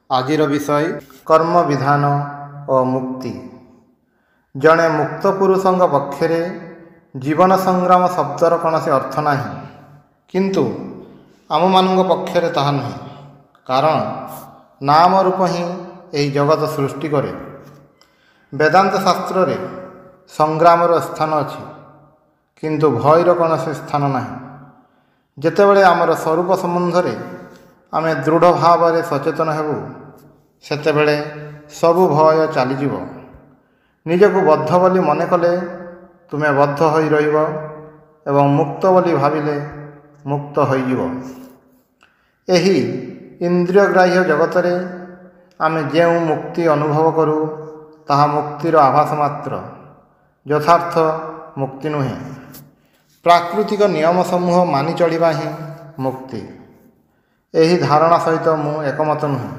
ଆଜିର ବିଷୟ କର୍ମ ବିଧାନ ଓ ମୁକ୍ତି। ଜଣେ ମୁକ୍ତ ପୁରୁଷଙ୍କ ପକ୍ଷରେ ଜୀବନ ସଂଗ୍ରାମ ଶବ୍ଦର କୌଣସି ଅର୍ଥ ନାହିଁ, କିନ୍ତୁ ଆମମାନଙ୍କ ପକ୍ଷରେ ତାହା ନୁହେଁ। କାରଣ ନାମ ରୂପ ହିଁ ଏହି ଜଗତ ସୃଷ୍ଟି କରେ। ବେଦାନ୍ତ ଶାସ୍ତ୍ରରେ ସଂଗ୍ରାମର ସ୍ଥାନ ଅଛି, କିନ୍ତୁ ଭୟର କୌଣସି ସ୍ଥାନ ନାହିଁ। ଯେତେବେଳେ ଆମର ସ୍ୱରୂପ ସମ୍ବନ୍ଧରେ ଆମେ ଦୃଢ଼ ଭାବରେ ସଚେତନ ହେବୁ, ସେତେବେଳେ ସବୁ ଭୟ ଚାଲିଯିବ। ନିଜକୁ ବଦ୍ଧ ବୋଲି ମନେ କଲେ ତୁମେ ବଦ୍ଧ ହୋଇ ରହିବ ଏବଂ ମୁକ୍ତ ବୋଲି ଭାବିଲେ ମୁକ୍ତ ହୋଇଯିବ। ଏହି ଇନ୍ଦ୍ରିୟଗ୍ରାହ୍ୟ ଜଗତରେ ଆମେ ଯେଉଁ ମୁକ୍ତି ଅନୁଭବ କରୁ, ତାହା ମୁକ୍ତିର ଆଭାସ ମାତ୍ର, ଯଥାର୍ଥ ମୁକ୍ତି ନୁହେଁ। ପ୍ରାକୃତିକ ନିୟମ ସମୂହ ମାନି ଚଳିବା ହିଁ ମୁକ୍ତି। ଏହି ଧାରଣା ସହିତ ମୁଁ ଏକମତ ନୁହେଁ।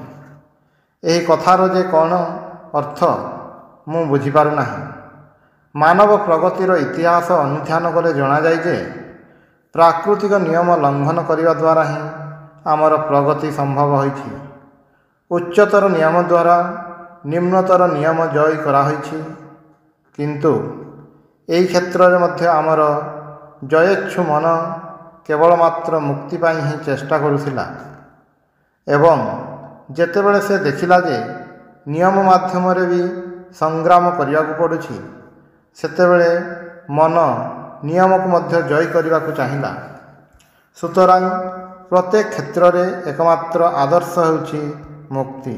ଏହି କଥାର ଯେ କ'ଣ ଅର୍ଥ ମୁଁ ବୁଝିପାରୁନାହିଁ। ମାନବ ପ୍ରଗତିର ଇତିହାସ ଅନୁଧ୍ୟାନ କଲେ ଜଣାଯାଏ ଯେ ପ୍ରାକୃତିକ ନିୟମ ଲଙ୍ଘନ କରିବା ଦ୍ୱାରା ହିଁ ଆମର ପ୍ରଗତି ସମ୍ଭବ ହୋଇଛି। ଉଚ୍ଚତର ନିୟମ ଦ୍ୱାରା ନିମ୍ନତର ନିୟମ ଜୟ କରାହୋଇଛି, କିନ୍ତୁ ଏହି କ୍ଷେତ୍ରରେ ମଧ୍ୟ ଆମର ଜୟେଚ୍ଛୁ ମନ କେବଳ ମାତ୍ର ମୁକ୍ତି ପାଇଁ ହିଁ ଚେଷ୍ଟା କରୁଥିଲା ଏବଂ ଯେତେବେଳେ ସେ ଦେଖିଲା ଯେ ନିୟମ ମାଧ୍ୟମରେ ବି ସଂଗ୍ରାମ କରିବାକୁ ପଡ଼ୁଛି, ସେତେବେଳେ ମନ ନିୟମକୁ ମଧ୍ୟ ଜୟ କରିବାକୁ ଚାହିଁଲା। ସୁତରାଂ ପ୍ରତ୍ୟେକ କ୍ଷେତ୍ରରେ ଏକମାତ୍ର ଆଦର୍ଶ ହେଉଛି ମୁକ୍ତି।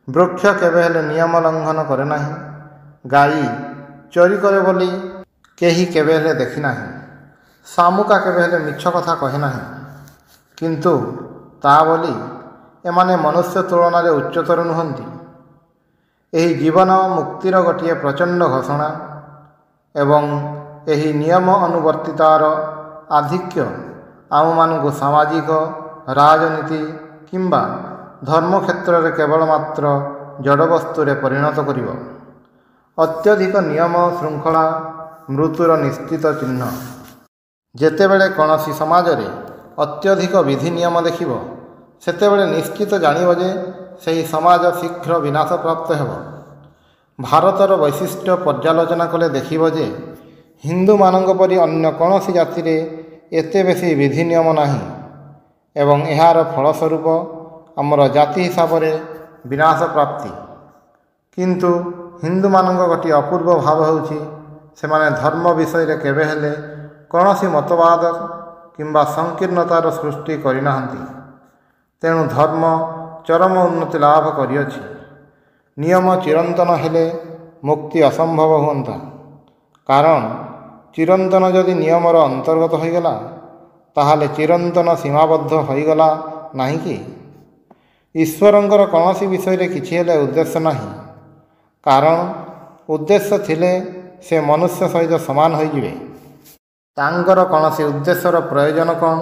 ବୃକ୍ଷ କେବେ ହେଲେ ନିୟମ ଲଙ୍ଘନ କରେ ନାହିଁ। ଗାଈ ଚୋରି କରେ ବୋଲି କେହି କେବେ ହେଲେ ଦେଖିନାହିଁ। ଶାମୁକା କେବେ ହେଲେ ମିଛ କଥା କହେ ନାହିଁ, କିନ୍ତୁ ତା ବୋଲି ଏମାନେ ମନୁଷ୍ୟ ତୁଳନାରେ ଉଚ୍ଚତର ନୁହନ୍ତି। ଏହି ଜୀବନ ମୁକ୍ତିର ଗୋଟିଏ ପ୍ରଚଣ୍ଡ ଘୋଷଣା ଏବଂ ଏହି ନିୟମ ଅନୁବର୍ତ୍ତିତାର ଆଧିକ୍ୟ ଆମମାନଙ୍କୁ ସାମାଜିକ, ରାଜନୀତି କିମ୍ବା ଧର୍ମ କ୍ଷେତ୍ରରେ କେବଳ ମାତ୍ର ଜଡ଼ବସ୍ତୁରେ ପରିଣତ କରିବ। ଅତ୍ୟଧିକ ନିୟମ ଶୃଙ୍ଖଳା ମୃତ୍ୟୁର ନିଶ୍ଚିତ ଚିହ୍ନ। ଯେତେବେଳେ କୌଣସି ସମାଜରେ ଅତ୍ୟଧିକ ବିଧି ନିୟମ ଦେଖିବ, ସେତେବେଳେ ନିଶ୍ଚିତ ଜାଣିବ ଯେ ସେହି ସମାଜ ଶୀଘ୍ର ବିନାଶ ପ୍ରାପ୍ତ ହେବ। ଭାରତର ବୈଶିଷ୍ଟ୍ୟ ପର୍ଯ୍ୟାଲୋଚନା କଲେ ଦେଖିବ ଯେ ହିନ୍ଦୁମାନଙ୍କ ପରି ଅନ୍ୟ କୌଣସି ଜାତିରେ ଏତେ ବେଶୀ ବିଧି ନିୟମ ନାହିଁ ଏବଂ ଏହାର ଫଳସ୍ୱରୂପ ଆମର ଜାତି ହିସାବରେ ବିନାଶ ପ୍ରାପ୍ତି। କିନ୍ତୁ ହିନ୍ଦୁମାନଙ୍କ ଗୋଟିଏ ଅପୂର୍ବ ଭାବ ହେଉଛି, ସେମାନେ ଧର୍ମ ବିଷୟରେ କେବେ ହେଲେ କୌଣସି ମତବାଦ କିମ୍ବା ସଂକୀର୍ଣ୍ଣତାର ସୃଷ୍ଟି କରିନାହାନ୍ତି। ତେଣୁ ଧର୍ମ ଚରମ ଉନ୍ନତି ଲାଭ କରିଅଛି। ନିୟମ ଚିରନ୍ତନ ହେଲେ ମୁକ୍ତି ଅସମ୍ଭବ ହୁଅନ୍ତା। କାରଣ ଚିରନ୍ତନ ଯଦି ନିୟମର ଅନ୍ତର୍ଗତ ହୋଇଗଲା, ତାହେଲେ ଚିରନ୍ତନ ସୀମାବଦ୍ଧ ହୋଇଗଲା ନାହିଁ କି? ଈଶ୍ୱରଙ୍କର କୌଣସି ବିଷୟରେ କିଛି ହେଲେ ଉଦ୍ଦେଶ୍ୟ ନାହିଁ। କାରଣ ଉଦ୍ଦେଶ୍ୟ ଥିଲେ ସେ ମନୁଷ୍ୟ ସହିତ ସମାନ ହୋଇଯିବେ। ତାଙ୍କର କୌଣସି ଉଦ୍ଦେଶ୍ୟର ପ୍ରୟୋଜନ କ'ଣ?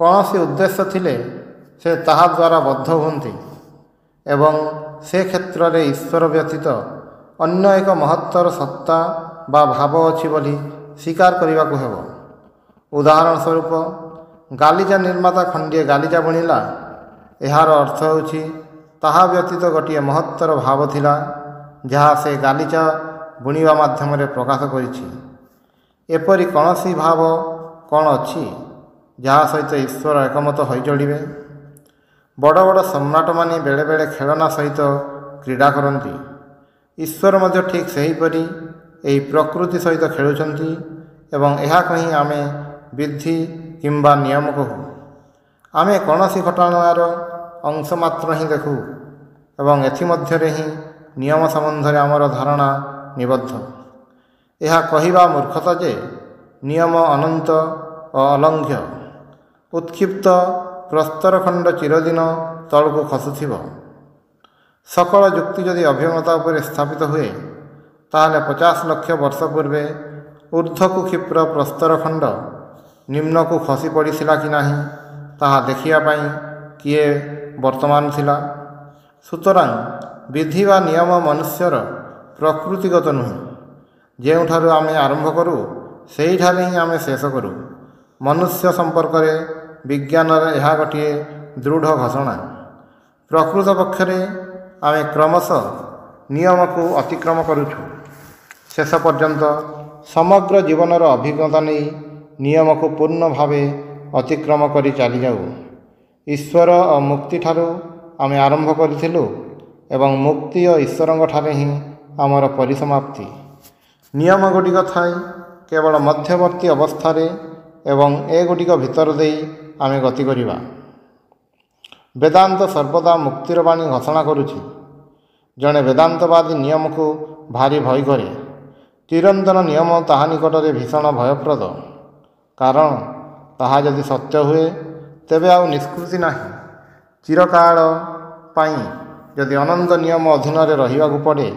କୌଣସି ଉଦ୍ଦେଶ୍ୟ ଥିଲେ ସେ ତାହା ଦ୍ୱାରା ବଦ୍ଧ ହୁଅନ୍ତି ଏବଂ ସେ କ୍ଷେତ୍ରରେ ଈଶ୍ୱର ବ୍ୟତୀତ ଅନ୍ୟ ଏକ ମହତ୍ତର ସତ୍ତା ବା ଭାବ ଅଛି ବୋଲି ସ୍ୱୀକାର କରିବାକୁ ହେବ। ଉଦାହରଣ ସ୍ୱରୂପ, ଗାଲିଚା ନିର୍ମାତା ଖଣ୍ଡିଏ ଗାଲିଚା ବୁଣିଲା। ଏହାର ଅର୍ଥ ହେଉଛି ତାହା ବ୍ୟତୀତ ଗୋଟିଏ ମହତ୍ତର ଭାବ ଥିଲା, ଯାହା ସେ ଗାଲିଚା ବୁଣିବା ମାଧ୍ୟମରେ ପ୍ରକାଶ କରିଛି। ଏପରି କୌଣସି ଭାବ କ'ଣ ଅଛି ଯାହା ସହିତ ଈଶ୍ୱର ଏକମତ ହୋଇ ଚଳିବେ? ବଡ଼ ବଡ଼ ସମ୍ରାଟମାନେ ବେଳେବେଳେ ଖେଳନା ସହିତ କ୍ରୀଡ଼ା କରନ୍ତି। ଈଶ୍ୱର ମଧ୍ୟ ଠିକ୍ ସେହିପରି ଏହି ପ୍ରକୃତି ସହିତ ଖେଳୁଛନ୍ତି ଏବଂ ଏହାକୁ ହିଁ ଆମେ ବିଧି କିମ୍ବା ନିୟମ କହୁ। ଆମେ କୌଣସି ଘଟଣାର ଅଂଶ ମାତ୍ର ହିଁ ଦେଖୁ ଏବଂ ଏଥିମଧ୍ୟରେ ହିଁ ନିୟମ ସମ୍ବନ୍ଧରେ ଆମର ଧାରଣା ନିବଦ୍ଧ। ଏହା କହିବା ମୂର୍ଖତା ଯେ ନିୟମ ଅନନ୍ତ ଓ ଅଲଙ୍ଘ୍ୟ। ଉତ୍କ୍ଷିପ୍ତ ପ୍ରସ୍ତରଖଣ୍ଡ ଚିରଦିନ ତଳକୁ ଖସୁଥିବ। ସକଳ ଯୁକ୍ତି ଯଦି ଅଭିଜ୍ଞତା ଉପରେ ସ୍ଥାପିତ ହୁଏ, ତାହେଲେ 50 ଲକ୍ଷ ବର୍ଷ ପୂର୍ବେ ଊର୍ଦ୍ଧ୍ୱକୁ କ୍ଷିପ୍ର ପ୍ରସ୍ତରଖଣ୍ଡ ନିମ୍ନକୁ ଖସି ପଡ଼ିଥିଲା କି ନାହିଁ, ତାହା ଦେଖିବା ପାଇଁ କିଏ ବର୍ତ୍ତମାନ ଥିଲା? ସୁତରାଂ ବିଧି ବା ନିୟମ ମନୁଷ୍ୟର ପ୍ରକୃତିଗତ ନୁହେଁ। ଯେଉଁଠାରୁ ଆମେ ଆରମ୍ଭ କରୁ, ସେହିଠାରେ ହିଁ ଆମେ ଶେଷ କରୁ। ମନୁଷ୍ୟ ସମ୍ପର୍କରେ ବିଜ୍ଞାନର ଏହା ଗୋଟିଏ ଦୃଢ଼ ଘୋଷଣା। ପ୍ରକୃତ ପକ୍ଷରେ ଆମେ କ୍ରମଶଃ ନିୟମକୁ ଅତିକ୍ରମ କରୁଛୁ। ଶେଷ ପର୍ଯ୍ୟନ୍ତ ସମଗ୍ର ଜୀବନର ଅଭିଜ୍ଞତା ନେଇ ନିୟମକୁ ପୂର୍ଣ୍ଣ ଭାବେ ଅତିକ୍ରମ କରି ଚାଲିଯାଉ। ଈଶ୍ୱର ଓ ମୁକ୍ତିଠାରୁ ଆମେ ଆରମ୍ଭ କରିଥିଲୁ ଏବଂ ମୁକ୍ତି ଓ ଈଶ୍ୱରଙ୍କଠାରେ ହିଁ ଆମର ପରିସମାପ୍ତି। ନିୟମ ଗୁଡ଼ିକ ଥାଏ କେବଳ ମଧ୍ୟବର୍ତ୍ତୀ ଅବସ୍ଥାରେ ଏବଂ ଏଗୁଡ଼ିକ ଭିତର ଦେଇ ଆମେ ଗତି କରିବା। ବେଦାନ୍ତ ସର୍ବଦା ମୁକ୍ତିର ବାଣୀ ଘୋଷଣା କରୁଛି। ଜଣେ ବେଦାନ୍ତବାଦୀ ନିୟମକୁ ଭାରି ଭୟ କରେ। ଚିରନ୍ତନ ନିୟମ ତାହା ନିକଟରେ ଭୀଷଣ ଭୟପ୍ରଦ, କାରଣ ତାହା ଯଦି ସତ୍ୟ ହୁଏ ତେବେ ଆଉ ନିଷ୍କୃତି ନାହିଁ। ଚିରକାଳ ପାଇଁ ଯଦି ଅନନ୍ତ ନିୟମ ଅଧୀନରେ ରହିବାକୁ ପଡ଼େ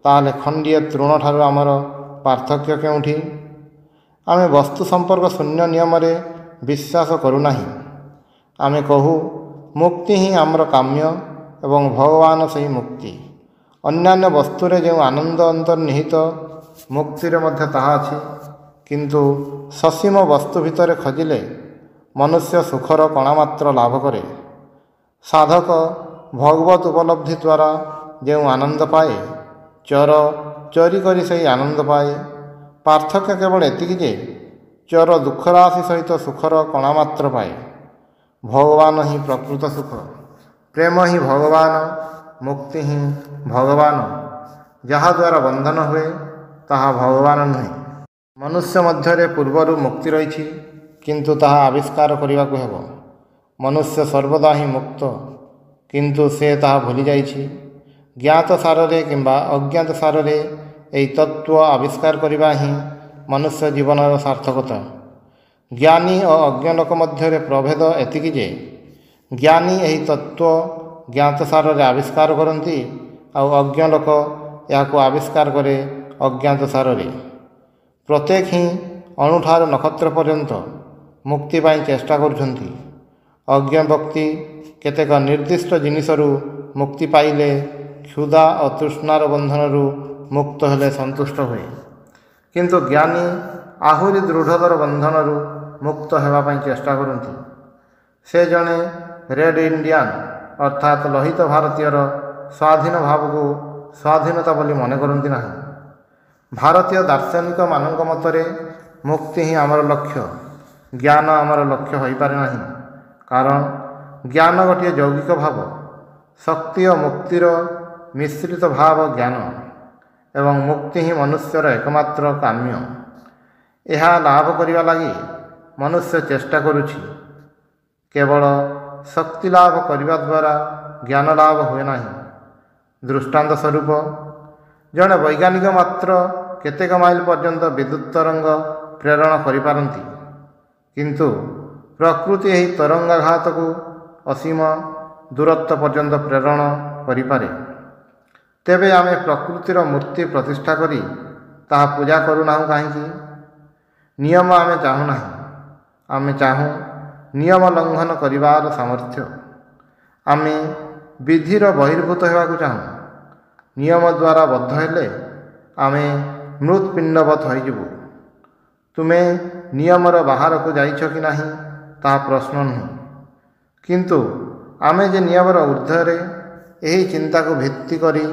ତାହେଲେ ଖଣ୍ଡିଏ ତୃଣଠାରୁ ଆମର ପାର୍ଥକ୍ୟ କେଉଁଠି? ଆମେ ବସ୍ତୁ ସମ୍ପର୍କ ଶୂନ୍ୟ ନିୟମରେ ବିଶ୍ୱାସ କରୁନାହିଁ। ଆମେ କହୁ ମୁକ୍ତି ହିଁ ଆମର କାମ୍ୟ ଏବଂ ଭଗବାନ ସେହି ମୁକ୍ତି। ଅନ୍ୟାନ୍ୟ ବସ୍ତୁରେ ଯେଉଁ ଆନନ୍ଦ ଅନ୍ତର୍ନିହିତ ମୁକ୍ତିରେ ମଧ୍ୟ ତାହା ଅଛି, କିନ୍ତୁ ସସୀମ ବସ୍ତୁ ଭିତରେ ଖୋଜିଲେ ମନୁଷ୍ୟ ସୁଖର କଣାମାତ୍ର ଲାଭ କରେ। ସାଧକ ଭଗବତ ଉପଲବ୍ଧି ଦ୍ୱାରା ଯେଉଁ ଆନନ୍ଦ ପାଏ, ଚୋର ଚୋରି କରି ସେହି ଆନନ୍ଦ ପାଏ। ପାର୍ଥକ୍ୟ କେବଳ ଏତିକି ଯେ ଚୋର ଦୁଃଖରାଶି ସହିତ ସୁଖର କଣାମାତ୍ର ପାଏ। ଭଗବାନ ହିଁ ପ୍ରକୃତ ସୁଖ, ପ୍ରେମ ହିଁ ଭଗବାନ, ମୁକ୍ତି ହିଁ ଭଗବାନ। ଯାହାଦ୍ୱାରା ବନ୍ଧନ ହୁଏ ତାହା ଭଗବାନ ନୁହେଁ। ମନୁଷ୍ୟ ମଧ୍ୟରେ ପୂର୍ବରୁ ମୁକ୍ତି ରହିଛି, କିନ୍ତୁ ତାହା ଆବିଷ୍କାର କରିବାକୁ ହେବ। ମନୁଷ୍ୟ ସର୍ବଦା ହିଁ ମୁକ୍ତ, କିନ୍ତୁ ସେ ତାହା ଭୁଲିଯାଇଛି। ଜ୍ଞାତ ସାରରେ କିମ୍ବା ଅଜ୍ଞାତ ସାରରେ ଏହି ତତ୍ତ୍ୱ ଆବିଷ୍କାର କରିବା ହିଁ ମନୁଷ୍ୟ ଜୀବନର ସାର୍ଥକତା। ଜ୍ଞାନୀ ଓ ଅଜ୍ଞ ଲୋକ ମଧ୍ୟରେ ପ୍ରଭେଦ ଏତିକି ଯେ ଜ୍ଞାନୀ ଏହି ତତ୍ତ୍ୱ ଜ୍ଞାତସାରରେ ଆବିଷ୍କାର କରନ୍ତି, ଆଉ ଅଜ୍ଞ ଲୋକ ଏହାକୁ ଆବିଷ୍କାର କରେ ଅଜ୍ଞାତ ସାରରେ। ପ୍ରତ୍ୟେକ ହିଁ ଅଣୁଠାରୁ ନକ୍ଷତ୍ର ପର୍ଯ୍ୟନ୍ତ ମୁକ୍ତି ପାଇଁ ଚେଷ୍ଟା କରୁଛନ୍ତି। ଅଜ୍ଞ ବ୍ୟକ୍ତି କେତେକ ନିର୍ଦ୍ଦିଷ୍ଟ ଜିନିଷରୁ ମୁକ୍ତି ପାଇଲେ, କ୍ଷୁଧା ଓ ତୃଷ୍ଣାର ବନ୍ଧନରୁ ମୁକ୍ତ ହେଲେ ସନ୍ତୁଷ୍ଟ ହୁଏ, କିନ୍ତୁ ଜ୍ଞାନୀ ଆହୁରି ଦୃଢ଼ତର ବନ୍ଧନରୁ ମୁକ୍ତ ହେବା ପାଇଁ ଚେଷ୍ଟା କରନ୍ତି। ସେ ଜଣେ ରେଡ୍ ଇଣ୍ଡିଆନ୍ ଅର୍ଥାତ୍ ଲୋହିତ ଭାରତୀୟର ସ୍ୱାଧୀନ ଭାବକୁ ସ୍ୱାଧୀନତା ବୋଲି ମନେ କରନ୍ତି ନାହିଁ। ଭାରତୀୟ ଦାର୍ଶନିକମାନଙ୍କ ମତରେ ମୁକ୍ତି ହିଁ ଆମର ଲକ୍ଷ୍ୟ, ଜ୍ଞାନ ଆମର ଲକ୍ଷ୍ୟ ହୋଇପାରେ ନାହିଁ। କାରଣ ଜ୍ଞାନ ଗୋଟିଏ ଯୌଗିକ ଭାବ। ଶକ୍ତି ଓ ମୁକ୍ତିର ମିଶ୍ରିତ ଭାବ ଜ୍ଞାନ, ଏବଂ ମୁକ୍ତି ହିଁ ମନୁଷ୍ୟର ଏକମାତ୍ର କାମ୍ୟ। ଏହା ଲାଭ କରିବା ଲାଗି ମନୁଷ୍ୟ ଚେଷ୍ଟା କରୁଛି। କେବଳ ଶକ୍ତି ଲାଭ କରିବା ଦ୍ୱାରା ଜ୍ଞାନ ଲାଭ ହୁଏ ନାହିଁ। ଦୃଷ୍ଟାନ୍ତ ସ୍ୱରୂପ, ଜଣେ ବୈଜ୍ଞାନିକ ମାତ୍ର କେତେକ ମାଇଲ ପର୍ଯ୍ୟନ୍ତ ବିଦ୍ୟୁତ୍ ତରଙ୍ଗ ପ୍ରେରଣ କରିପାରନ୍ତି, କିନ୍ତୁ ପ୍ରକୃତି ଏହି ତରଙ୍ଗାଘାତକୁ ଅସୀମ ଦୂରତ୍ୱ ପର୍ଯ୍ୟନ୍ତ ପ୍ରେରଣ କରିପାରେ। ତେବେ ଆମେ ପ୍ରକୃତିର ମୂର୍ତ୍ତି ପ୍ରତିଷ୍ଠା କରି ତାହା ପୂଜା କରୁନାହୁଁ କାହିଁକି? ନିୟମ ଆମେ ଚାହୁଁନାହିଁ, ଆମେ ଚାହୁଁ ନିୟମ ଲଙ୍ଘନ କରିବାର ସାମର୍ଥ୍ୟ। ଆମେ ବିଧିର ବହିର୍ଭୂତ ହେବାକୁ ଚାହୁଁ। ନିୟମ ଦ୍ୱାରା ବଦ୍ଧ ହେଲେ ଆମେ ମୃତ୍ପିଣ୍ଡବତ୍ ହୋଇଯିବୁ। ତୁମେ ନିୟମର ବାହାରକୁ ଯାଇଛ କି ନାହିଁ ତାହା ପ୍ରଶ୍ନ ନୁହେଁ, କିନ୍ତୁ ଆମେ ଯେ ନିୟମର ଊର୍ଦ୍ଧ୍ୱରେ, ଏହି ଚିନ୍ତାକୁ ଭିତ୍ତି କରି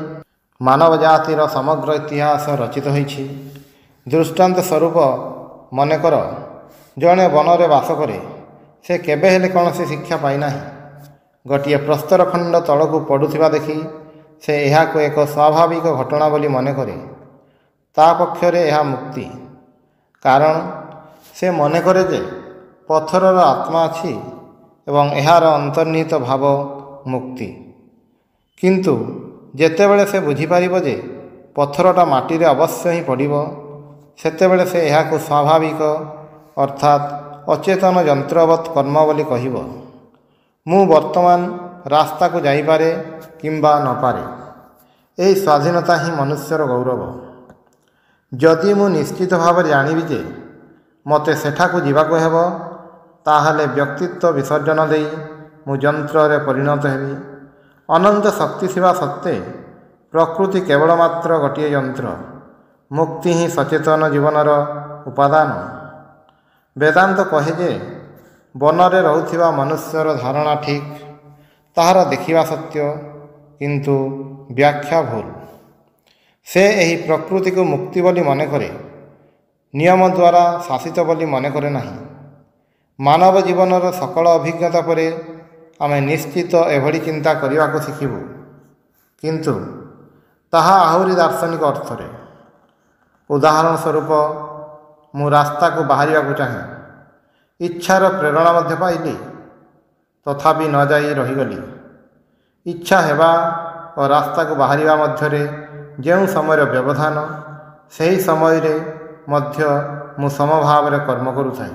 ମାନବ ଜାତିର ସମଗ୍ର ଇତିହାସ ରଚିତ ହୋଇଛି। ଦୃଷ୍ଟାନ୍ତ ସ୍ୱରୂପ ମନେକର, ଜଣେ ବନରେ ବାସ କରେ। ସେ କେବେ ହେଲେ କୌଣସି ଶିକ୍ଷା ପାଇନାହିଁ। ଗୋଟିଏ ପ୍ରସ୍ତର ଖଣ୍ଡ ତଳକୁ ପଡ଼ୁଥିବା ଦେଖି ସେ ଏହାକୁ ଏକ ସ୍ୱାଭାବିକ ଘଟଣା ବୋଲି ମନେ କରେ। ତା ପକ୍ଷରେ ଏହା ମୁକ୍ତି, କାରଣ ସେ ମନେ କରେ ଯେ ପଥରର ଆତ୍ମା ଅଛି ଏବଂ ଏହାର ଅନ୍ତର୍ନିହିତ ଭାବ ମୁକ୍ତି। କିନ୍ତୁ ଯେତେବେଳେ ସେ ବୁଝିପାରିବ ଯେ ପଥରଟା ମାଟିରେ ଅବଶ୍ୟ ହିଁ ପଡ଼ିବ, ସେତେବେଳେ ସେ ଏହାକୁ ସ୍ୱାଭାବିକ ଅର୍ଥାତ୍ ଅଚେତନ ଯନ୍ତ୍ରବତ୍ କର୍ମ ବୋଲି କହିବ। ମୁଁ ବର୍ତ୍ତମାନ ରାସ୍ତାକୁ ଯାଇପାରେ କିମ୍ବା ନପାରେ। ଏହି ସ୍ୱାଧୀନତା ହିଁ ମନୁଷ୍ୟର ଗୌରବ। ଯଦି ମୁଁ ନିଶ୍ଚିତ ଭାବରେ ଜାଣିବି ଯେ ମୋତେ ସେଠାକୁ ଯିବାକୁ ହେବ, ତାହେଲେ ବ୍ୟକ୍ତିତ୍ୱ ବିସର୍ଜନ ଦେଇ ମୁଁ ଯନ୍ତ୍ରରେ ପରିଣତ ହେବି। ଅନନ୍ତ ଶକ୍ତି ଥିବା ସତ୍ତ୍ୱେ ପ୍ରକୃତି କେବଳ ମାତ୍ର ଗୋଟିଏ ଯନ୍ତ୍ର। ମୁକ୍ତି ହିଁ ସଚେତନ ଜୀବନର ଉପାଦାନ। ବେଦାନ୍ତ କହେ ଯେ ବନରେ ରହୁଥିବା ମନୁଷ୍ୟର ଧାରଣା ଠିକ୍, ତାହାର ଦେଖିବା ସତ୍ୟ, କିନ୍ତୁ ବ୍ୟାଖ୍ୟା ଭୁଲ। ସେ ଏହି ପ୍ରକୃତିକୁ ମୁକ୍ତି ବୋଲି ମନେକରେ, ନିୟମ ଦ୍ୱାରା ଶାସିତ ବୋଲି ମନେକରେ ନାହିଁ। ମାନବ ଜୀବନର ସକଳ ଅଭିଜ୍ଞତା ପରେ ଆମେ ନିଶ୍ଚିତ ଏଭଳି ଚିନ୍ତା କରିବାକୁ ଶିଖିବୁ, କିନ୍ତୁ ତାହା ଆହୁରି ଦାର୍ଶନିକ ଅର୍ଥରେ। ଉଦାହରଣ ସ୍ୱରୂପ, ମୁଁ ରାସ୍ତାକୁ ବାହାରିବାକୁ ଚାହେଁ, ଇଚ୍ଛାର ପ୍ରେରଣା ମଧ୍ୟ ପାଇଲି, ତଥାପି ନ ଯାଇ ରହିଗଲି। ଇଚ୍ଛା ହେବା ଓ ରାସ୍ତାକୁ ବାହାରିବା ମଧ୍ୟରେ ଯେଉଁ ସମୟର ବ୍ୟବଧାନ, ସେହି ସମୟରେ ମଧ୍ୟ ମୁଁ ସମଭାବରେ କର୍ମ କରୁଥାଏ।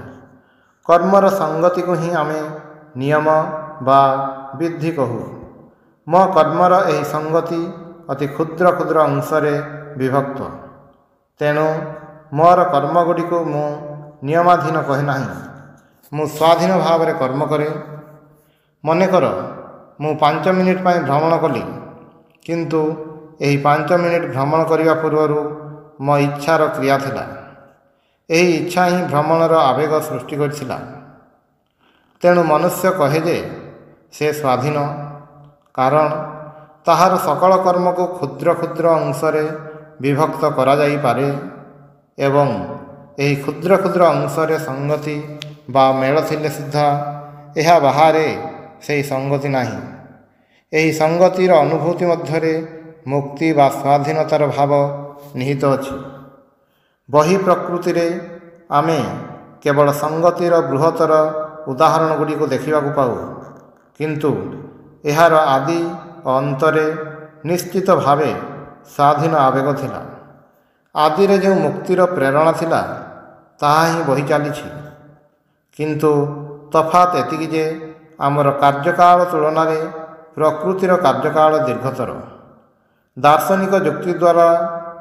କର୍ମର ସଙ୍ଗତିକୁ ହିଁ ଆମେ ନିୟମ ବା ବିଧି କହୁ। ମୋ କର୍ମର ଏହି ସଙ୍ଗତି ଅତି କ୍ଷୁଦ୍ର କ୍ଷୁଦ୍ର ଅଂଶରେ ବିଭକ୍ତ। ତେଣୁ ମୋର କର୍ମଗୁଡ଼ିକୁ ମୁଁ ନିୟମାଧୀନ କହେ ନାହିଁ, ମୁଁ ସ୍ୱାଧୀନ ଭାବରେ କର୍ମ କରେ। ମନେକର, ମୁଁ 5 ମିନିଟ୍ ପାଇଁ ଭ୍ରମଣ କଲି, କିନ୍ତୁ ଏହି 5 ମିନିଟ୍ ଭ୍ରମଣ କରିବା ପୂର୍ବରୁ ମୋ ଇଚ୍ଛାର କ୍ରିୟା ଥିଲା। ଏହି ଇଚ୍ଛା ହିଁ ଭ୍ରମଣର ଆବେଗ ସୃଷ୍ଟି କରିଥିଲା। ତେଣୁ ମନୁଷ୍ୟ କହେ ଯେ ସେ ସ୍ୱାଧୀନ, କାରଣ ତାହାର ସକଳ କର୍ମକୁ କ୍ଷୁଦ୍ର କ୍ଷୁଦ୍ର ଅଂଶରେ ବିଭକ୍ତ କରାଯାଇପାରେ ଏବଂ ଏହି କ୍ଷୁଦ୍ର କ୍ଷୁଦ୍ର ଅଂଶରେ ସଙ୍ଗତି ବା ମେଳ ଥିଲେ ସୁଦ୍ଧା ଏହା ବାହାରେ ସେହି ସଙ୍ଗତି ନାହିଁ। ଏହି ସଙ୍ଗତିର ଅନୁଭୂତି ମଧ୍ୟରେ ମୁକ୍ତି ବା ସ୍ୱାଧୀନତାର ଭାବ ନିହିତ ଅଛି। ବହି ପ୍ରକୃତିରେ ଆମେ କେବଳ ସଙ୍ଗତିର ବୃହତ୍ତର ଉଦାହରଣ ଗୁଡ଼ିକୁ ଦେଖିବାକୁ ପାଉ, କିନ୍ତୁ ଏହାର ଆଦି ଓ ଅନ୍ତରେ ନିଶ୍ଚିତ ଭାବେ ସ୍ୱାଧୀନ ଆବେଗ ଥିଲା। ଆଦିରେ ଯେଉଁ ମୁକ୍ତିର ପ୍ରେରଣା ଥିଲା, ତାହା ହିଁ ବହି ଚାଲିଛି। କିନ୍ତୁ ତଫାତ୍ ଏତିକି ଯେ ଆମର କାର୍ଯ୍ୟକାଳ ତୁଳନାରେ ପ୍ରକୃତିର କାର୍ଯ୍ୟକାଳ ଦୀର୍ଘତର। ଦାର୍ଶନିକ ଯୁକ୍ତି ଦ୍ୱାରା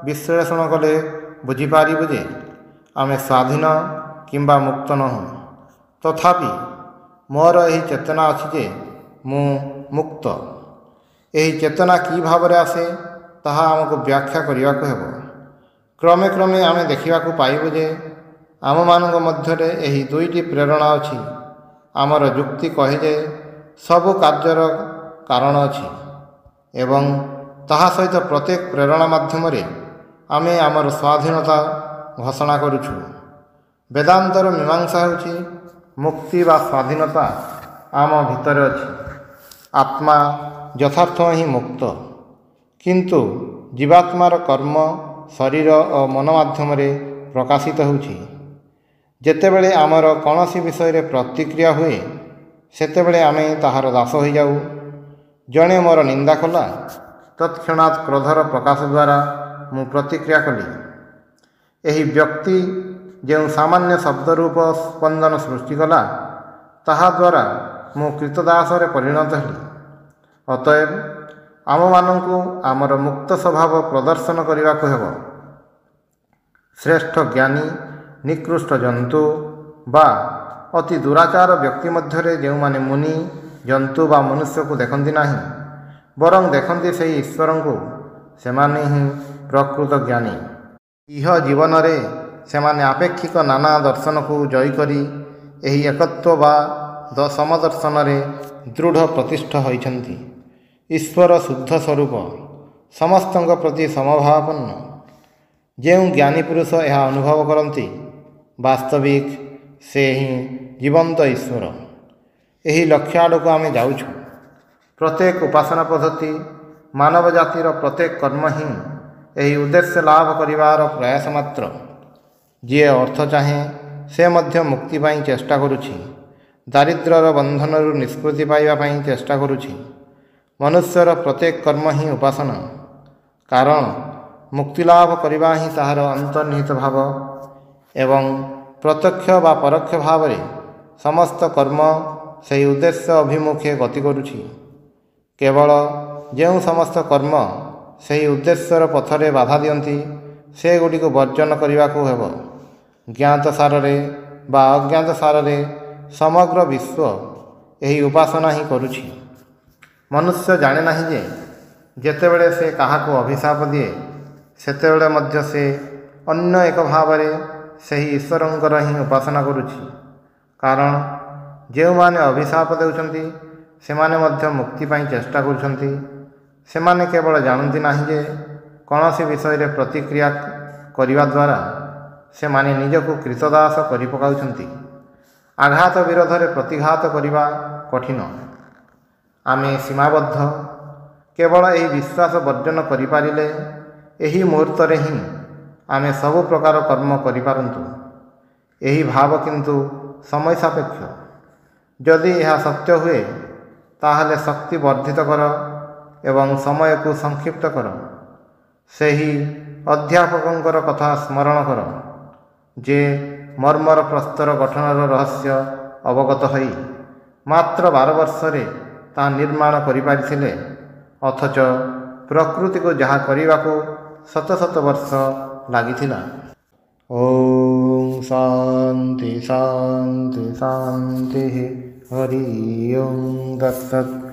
ବିଶ୍ଳେଷଣ କଲେ ବୁଝିପାରିବୁ ଯେ ଆମେ ସ୍ୱାଧୀନ କିମ୍ବା ମୁକ୍ତ ନୋହୁଁ। ତଥାପି ମୋର ଏହି ଚେତନା ଅଛି ଯେ ମୁଁ ମୁକ୍ତ। ଏହି ଚେତନା କି ଭାବରେ ଆସେ, ତାହା ଆମକୁ ବ୍ୟାଖ୍ୟା କରିବାକୁ ହେବ। କ୍ରମେ କ୍ରମେ ଆମେ ଦେଖିବାକୁ ପାଇବୁ ଯେ ଆମମାନଙ୍କ ମଧ୍ୟରେ ଏହି ଦୁଇଟି ପ୍ରେରଣା ଅଛି। ଆମର ଯୁକ୍ତି କହେ ଯେ ସବୁ କାର୍ଯ୍ୟର କାରଣ ଅଛି ଏବଂ ତାହା ସହିତ ପ୍ରତ୍ୟେକ ପ୍ରେରଣା ମାଧ୍ୟମରେ ଆମେ ଆମର ସ୍ୱାଧୀନତା ଘୋଷଣା କରୁଛୁ। ବେଦାନ୍ତର ମୀମାଂସା ହେଉଛି ମୁକ୍ତି ବା ସ୍ୱାଧୀନତା ଆମ ଭିତରେ ଅଛି। ଆତ୍ମା ଯଥାର୍ଥ ହିଁ ମୁକ୍ତ, କିନ୍ତୁ ଜୀବାତ୍ମାର କର୍ମ ଶରୀର ଓ ମନ ମାଧ୍ୟମରେ ପ୍ରକାଶିତ ହେଉଛି। ଯେତେବେଳେ ଆମର କୌଣସି ବିଷୟରେ ପ୍ରତିକ୍ରିୟା ହୁଏ, ସେତେବେଳେ ଆମେ ତାହାର ଦାସ ହୋଇଯାଉ। ଜଣେ ମୋର ନିନ୍ଦା କଲା, ତତ୍କ୍ଷଣାତ୍ କ୍ରୋଧର ପ୍ରକାଶ ଦ୍ୱାରା ମୁଁ ପ୍ରତିକ୍ରିୟା କଲି। ଏହି ବ୍ୟକ୍ତି ଯେଉଁ ସାମାନ୍ୟ ଶବ୍ଦରୂପ ସ୍ପନ୍ଦନ ସୃଷ୍ଟି କଲା, ତାହା ଦ୍ୱାରା ମୁଁ କ୍ରୀତଦାସରେ ପରିଣତ ହେଲି। ଅତଏବ ଆମମାନଙ୍କୁ ଆମର ମୁକ୍ତ ସ୍ୱଭାବ ପ୍ରଦର୍ଶନ କରିବାକୁ ହେବ। ଶ୍ରେଷ୍ଠ ଜ୍ଞାନୀ, ନିକୃଷ୍ଟ ଜନ୍ତୁ ବା ଅତି ଦୁରାଚାର ବ୍ୟକ୍ତି ମଧ୍ୟରେ ଯେଉଁମାନେ ମୁନି, ଜନ୍ତୁ ବା ମନୁଷ୍ୟକୁ ଦେଖନ୍ତି ନାହିଁ, ବରଂ ଦେଖନ୍ତି ସେହି ଈଶ୍ୱରଙ୍କୁ, ସେମାନେ ହିଁ ପ୍ରକୃତ ଜ୍ଞାନୀ। ଇହ ଜୀବନରେ ସେମାନେ ଆପେକ୍ଷିକ ନାନା ଦର୍ଶନକୁ ଜୟ କରି ଏହି ଏକତ୍ୱ ବା ସମଦର୍ଶନରେ ଦୃଢ଼ ପ୍ରତିଷ୍ଠ ହୋଇଛନ୍ତି। ଈଶ୍ୱର ଶୁଦ୍ଧ ସ୍ୱରୂପ, ସମସ୍ତଙ୍କ ପ୍ରତି ସମଭାବାପନ୍ନ। ଯେଉଁ ଜ୍ଞାନୀ ପୁରୁଷ ଏହା ଅନୁଭବ କରନ୍ତି, ବାସ୍ତବିକ ସେ ହିଁ ଜୀବନ୍ତ ଈଶ୍ୱର। ଏହି ଲକ୍ଷ୍ୟ ଆଡ଼କୁ ଆମେ ଯାଉଛୁ। ପ୍ରତ୍ୟେକ ଉପାସନା ପଦ୍ଧତି, ମାନବ ଜାତିର ପ୍ରତ୍ୟେକ କର୍ମ ହିଁ ଏହି ଉଦ୍ଦେଶ୍ୟ ଲାଭ କରିବାର ପ୍ରୟାସ ମାତ୍ର। ଯିଏ ଅର୍ଥ ଚାହେଁ, ସେ ମଧ୍ୟ ମୁକ୍ତି ପାଇଁ ଚେଷ୍ଟା କରୁଛି, ଦାରିଦ୍ର୍ୟର ବନ୍ଧନରୁ ନିଷ୍କୃତି ପାଇବା ପାଇଁ ଚେଷ୍ଟା କରୁଛି। ମନୁଷ୍ୟର ପ୍ରତ୍ୟେକ କର୍ମ ହିଁ ଉପାସନା, କାରଣ ମୁକ୍ତିଲାଭ କରିବା ହିଁ ତାହାର ଅନ୍ତର୍ନିହିତ ଭାବ ଏବଂ ପ୍ରତ୍ୟକ୍ଷ ବା ପରୋକ୍ଷ ଭାବରେ ସମସ୍ତ କର୍ମ ସେହି ଉଦ୍ଦେଶ୍ୟ ଅଭିମୁଖେ ଗତି କରୁଛି। କେବଳ ଯେଉଁ ସମସ୍ତ କର୍ମ ସେହି ଉଦ୍ଦେଶ୍ୟର ପଥରେ ବାଧା ଦିଅନ୍ତି, ସେଗୁଡ଼ିକୁ ବର୍ଜନ କରିବାକୁ ହେବ। ଜ୍ଞାତ ସାରରେ ବା ଅଜ୍ଞାତ ସାରରେ ସମଗ୍ର ବିଶ୍ୱ ଏହି ଉପାସନା ହିଁ କରୁଛି। ମନୁଷ୍ୟ ଜାଣେ ନାହିଁ ଯେ ଯେତେବେଳେ ସେ କାହାକୁ ଅଭିଶାପ ଦିଏ, ସେତେବେଳେ ମଧ୍ୟ ସେ ଅନ୍ୟ ଏକ ଭାବରେ ସେହି ଈଶ୍ୱରଙ୍କର ହିଁ ଉପାସନା କରୁଛି। କାରଣ ଯେଉଁମାନେ ଅଭିଶାପ ଦେଉଛନ୍ତି, ସେମାନେ ମଧ୍ୟ ମୁକ୍ତି ପାଇଁ ଚେଷ୍ଟା କରୁଛନ୍ତି। ସେମାନେ କେବଳ ଜାଣନ୍ତି ନାହିଁ ଯେ କୌଣସି ବିଷୟରେ ପ୍ରତିକ୍ରିୟା କରିବା ଦ୍ୱାରା ସେମାନେ ନିଜକୁ କ୍ରୀତଦାସ କରିପକାଉଛନ୍ତି। ଆଘାତ ବିରୋଧରେ ପ୍ରତିଘାତ କରିବା କଠିନ। ଆମେ ସୀମାବଦ୍ଧ। କେବଳ ଏହି ବିଶ୍ୱାସ ବର୍ଜନ କରିପାରିଲେ ଏହି ମୁହୂର୍ତ୍ତରେ ହିଁ ଆମେ ସବୁ ପ୍ରକାର କର୍ମ କରିପାରନ୍ତୁ। ଏହି ଭାବ କିନ୍ତୁ ସମୟ ସାପେକ୍ଷ। ଯଦି ଏହା ସତ୍ୟ ହୁଏ ତାହେଲେ ଶକ୍ତି ବର୍ଦ୍ଧିତ କର ଏବଂ ସମୟକୁ ସଂକ୍ଷିପ୍ତ କର। ସେହି ଅଧ୍ୟାପକଙ୍କର କଥା ସ୍ମରଣ କର ଯେ ମର୍ମର ପ୍ରସ୍ତର ଗଠନର ରହସ୍ୟ ଅବଗତ ହୋଇ ମାତ୍ର 12 ବର୍ଷରେ ତାହା ନିର୍ମାଣ କରିପାରିଥିଲେ, ଅଥଚ ପ୍ରକୃତିକୁ ଯାହା କରିବାକୁ ଶତ ଶତ ବର୍ଷ ଲାଗିଥିଲା। ଓಂ ଶାନ୍ତି ଶାନ୍ତି ଶାନ୍ତି। ହରି ଓಂ ତତ୍ସତ୍।